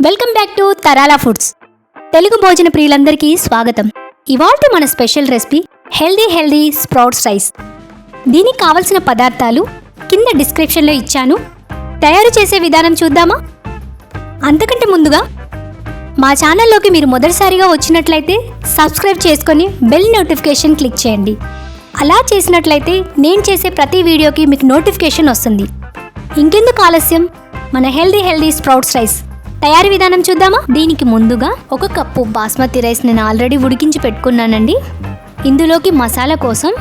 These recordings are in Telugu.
Welcome back to Tarala foods. Telugu భోజన ప్రియులందరికీ స్వాగతం. ఇవాల్టి మన special recipe healthy sprouts rice. దీనికి కావలసిన పదార్థాలు కింద డిస్క్రిప్షన్లో ఇచ్చాను. తయారు చేసే విధానం చూద్దామా? అంతకంటే ముందుగా మా ఛానల్లోకి మీరు మొదటిసారిగా వచ్చినట్లయితే సబ్స్క్రైబ్ చేసుకొని బెల్ నోటిఫికేషన్ క్లిక్ చేయండి. అలా చేసినట్లయితే నేను చేసే ప్రతి వీడియోకి మీకు నోటిఫికేషన్ వస్తుంది. ఇంకెందుకు ఆలస్యం, మన హెల్దీ స్ప్రౌట్స్ రైస్ తయారీ విధానం చూద్దామా? దీనికి ముందుగా 1 కప్పు బాస్మతి రైస్ నేను ఆల్రెడీ ఉడికించి పెట్టుకున్నానండి. ఇందులోకి మసాలా కోసం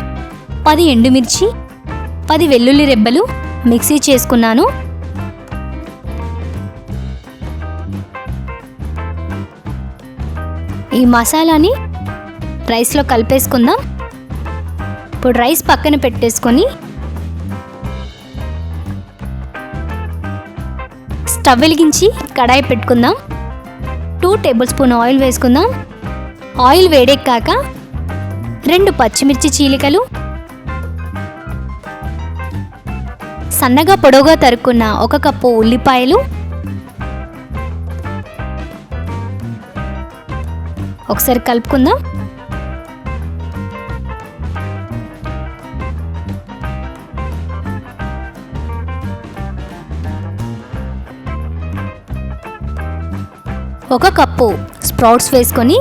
10 ఎండుమిర్చి, 10 వెల్లుల్లి రెబ్బలు మిక్సీ చేసుకున్నాను. ఈ మసాలాని రైస్లో కలిపేసుకుందాం. ఇప్పుడు రైస్ పక్కన పెట్టేసుకొని స్టవ్ వెలిగించి కడాయి పెట్టుకుందాం. 2 టేబుల్ స్పూన్ ఆయిల్ వేసుకుందాం. ఆయిల్ వేడెక్కాక 2 పచ్చిమిర్చి చీలికలు, సన్నగా పొడవుగా తరుక్కున్న 1 కప్పు ఉల్లిపాయలు, ఒకసారి కలుపుకుందాం. ఒక కప్పు స్ప్రౌట్స్ వేసుకొని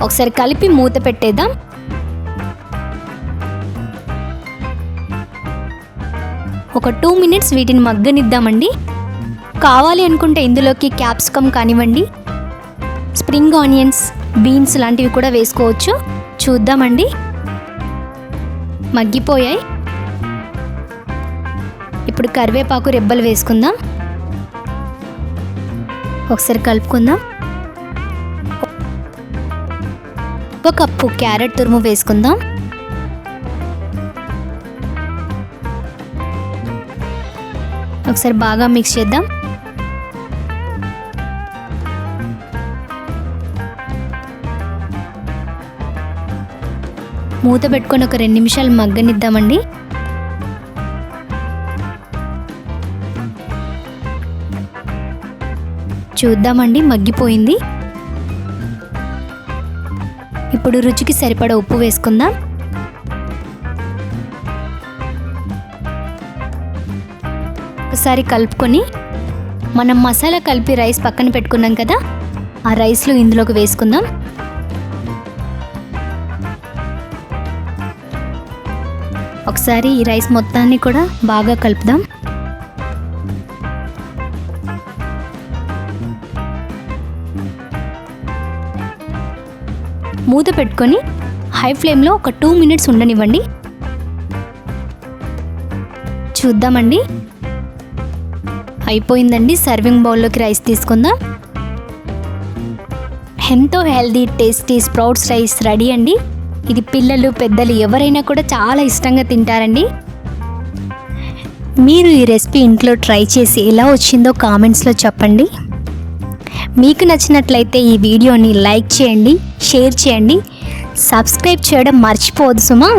ఒకసారి కలిపి మూత పెట్టేద్దాం. ఒక 2 మినిట్స్ వీటిని మగ్గనిద్దామండి. కావాలి అనుకుంటే ఇందులోకి క్యాప్సికమ్ కానివ్వండి, స్ప్రింగ్ ఆనియన్స్, బీన్స్ లాంటివి కూడా వేసుకోవచ్చు. చూద్దామండి. మగ్గిపోయాయి. ఇప్పుడు కరివేపాకు రెబ్బలు వేసుకుందాం. ఒకసారి కలుపుకుందాం. 1 కప్పు క్యారెట్ తురుము వేసుకుందాం. ఒకసారి బాగా మిక్స్ చేద్దాం. మూత పెట్టుకొని ఒక 2 నిమిషాలు మగ్గనిద్దామండి. చూద్దామండి, మగ్గిపోయింది. ఇప్పుడు రుచికి సరిపడా ఉప్పు వేసుకుందాం. ఒకసారి కలుపుకొని మనం మసాలా కలిపి రైస్ పక్కన పెట్టుకున్నాం కదా, ఆ రైస్లో ఇందులోకి వేసుకుందాం. ఒకసారి ఈ రైస్ మొత్తాన్ని కూడా బాగా కలుపుదాం. మూత పెట్టుకొని హై ఫ్లేమ్లో ఒక 2 మినిట్స్ ఉండనివ్వండి. చూద్దామండి, అయిపోయిందండి. సర్వింగ్ బౌల్లోకి రైస్ తీసుకుందాం. ఎంతో healthy tasty sprouts rice ready అండి. ఇది పిల్లలు పెద్దలు ఎవరైనా కూడా చాలా ఇష్టంగా తింటారండి. మీరు ఈ రెసిపీ ఇంట్లో ట్రై చేసి ఎలా వచ్చిందో కామెంట్స్లో చెప్పండి. మీకు నచ్చినట్లయితే ఈ వీడియోని లైక్ చేయండి, షేర్ చేయండి, సబ్స్క్రైబ్ చేయడం మర్చిపోవద్దు సుమా.